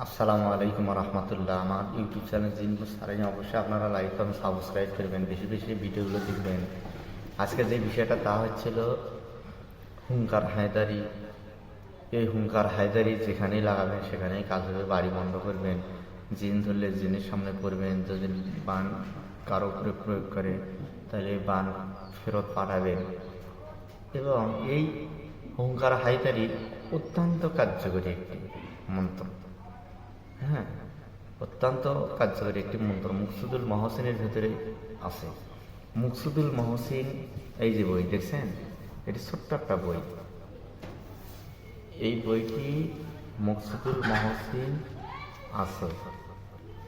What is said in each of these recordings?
আসসালামু আলাইকুম রহমতুল্লাহ। আমার ইউটিউব চ্যানেল জিনবু সারাই অবশ্যই আপনারা লাইক এবং সাবস্ক্রাইব করবেন, বেশি বেশি ভিডিওগুলো দেখবেন। আজকে যে বিষয়টা তা হচ্ছিল হুঙ্কার হায়দারি। এই হুঙ্কার হায়দারি যেখানেই লাগাবেন সেখানেই কাজ হবে। বাড়ি বন্ধ করবেন, জিন ধরলে জিনের সামনে পড়বেন। যদি বান কারো উপরে প্রয়োগ করে তাহলে বান ফেরত পাঠাবেন। এবং এই হুঙ্কার হায়দারি অত্যন্ত কার্যকরী একটি মন্ত্র। হ্যাঁ, অত্যন্ত কার্যকরী একটি মন্ত্র মুকসুদুল মহসিনের ভেতরে আছে। মুকসুদুল মহসিন, এই যে বই দেখছেন, এটি ছোট্ট একটা বই। এই বইটি মুকসুদুল মহসিন আছে।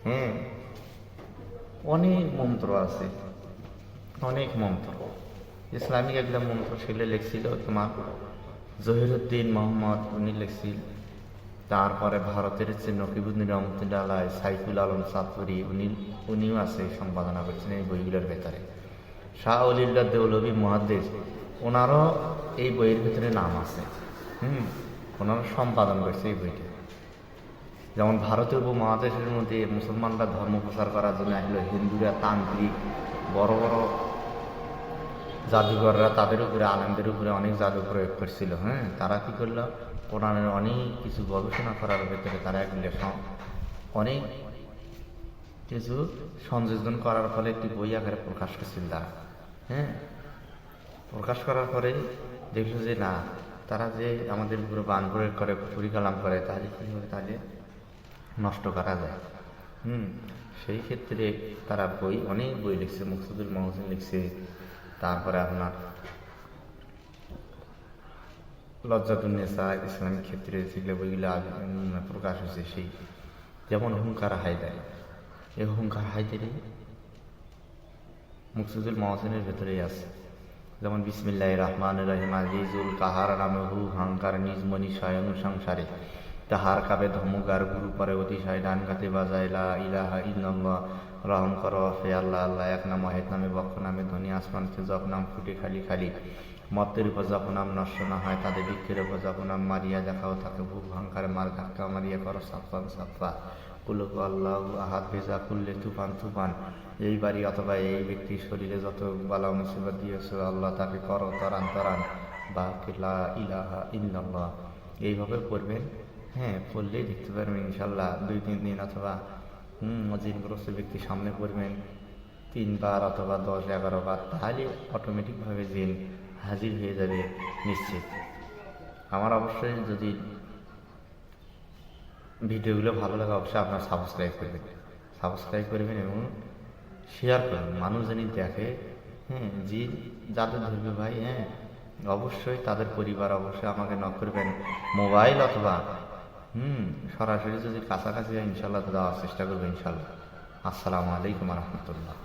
হ্যাঁ, অনেক মন্ত্র আছে, অনেক মন্ত্র। ইসলামিক একটা মন্ত্র সেগুলো লিখছিল তোমার জহিরুদ্দিন মোহাম্মদ, উনি লিখছিল। তারপরে ভারতের হচ্ছে নকিবুদ্দিন রহমতুল্লাহ আলাই, সাইফুল আলম সাতপুরি, উনিও আছে, সম্পাদনা করছেন এই বইগুলোর ভেতরে। শাহ অলিল্লাহ দেউলভী মুহাদ্দিস, ওনারও এই বইয়ের ভিতরে নাম আছে। ওনারা সম্পাদন করছে এই বইটি। যেমন ভারতীয় উপমহাদেশের মধ্যে মুসলমানরা ধর্ম প্রচার করার জন্য আসলে হিন্দুরা, তান্ত্রিক, বড় বড় জাদুঘররা তাদের উপরে, আলেমদের উপরে অনেক জাদু প্রয়োগ করছিল। তারা কি করলো, কোরআনের অনেক কিছু গবেষণা করার ভেতরে তারা এগুলো অনেক কিছু সংযোজন করার ফলে একটি বই আকারে প্রকাশ করছিল তারা। প্রকাশ করার পরে দেখলো যে না, তারা যে আমাদের উপরে বান প্রয়োগ করে, পরিকালাম করে, তাহলে কী হবে, তাহলে নষ্ট করা যায়। সেই ক্ষেত্রে তারা অনেক বই লিখছে। মুকসুদুল মহসিন লিখছে, তারপরে আপনার লজ্জাতুন্নেসা, ইসলামিক ক্ষেত্রে যেগুলো বইগুলো প্রকাশ হয়েছে, সেই যেমন হুঙ্কার হায়দারি। এই হুঙ্কার হায়দারি মুকসুদুল মহসিনের ভেতরেই আছে। যেমন বিসমিল্লাহির রহমানির রহিম, আজিজুল কাহার নামহু হাঙ্কার নিজ মনি স্বয়ং সংসারে, তাহার কাবে ধমুগার গুরু পরে অতিশয় ডান গাতে বাজায় লা ইলাহা ইল্লাল্লাহ, রহম করো ফে আল্লাহ আল্লাহ, এক নাম অহেদ নামে বক্ষ নামে ধনী, আসমানকে জপ নাম ফুটে খালি খালি, মত্তের উপর জপ নাম নষ্ট না হয়, তাদের বৃক্ষের উপর জপ নাম মারিয়া দেখাও থাকে, ভূ হাঙ্কারে মার ধাক্কা মারিয়া করো সাফান সাফা, কুলুক আল্লাহ আহাদ ভেজা কুল্লে তুফান তুফান। এই বাড়ি অথবা এই ব্যক্তির শরীরে যত বালা মুসিবত দিয়েছ আল্লাহ তাকে করো তরান তরান, বা লা ইলাহা ইল্লাল্লাহ। এইভাবে পড়বেন। পড়লেই দেখতে পারবেন ইনশাল্লাহ 2-3 দিন, অথবা জিনগ্রস্ত ব্যক্তির সামনে পড়বেন 3 বার অথবা 10-11 বার, তাহলে অটোমেটিকভাবে জিন হাজির হয়ে যাবে নিশ্চিত। আমার অবশ্যই যদি ভিডিওগুলো ভালো লাগে অবশ্যই আপনারা সাবস্ক্রাইব করবেন এবং শেয়ার করবেন, মানুষ জানি দেখে। জিন যাদের ধরবে ভাই, অবশ্যই তাদের পরিবার অবশ্যই আমাকে নক করবেন, মোবাইল অথবা সরাসরি যদি কাছাকাছি হয় ইনশাল্লাহ দেওয়ার চেষ্টা করবেন ইনশাল্লাহ। আসসালামু আলাইকুম রহমতুল্লাহ।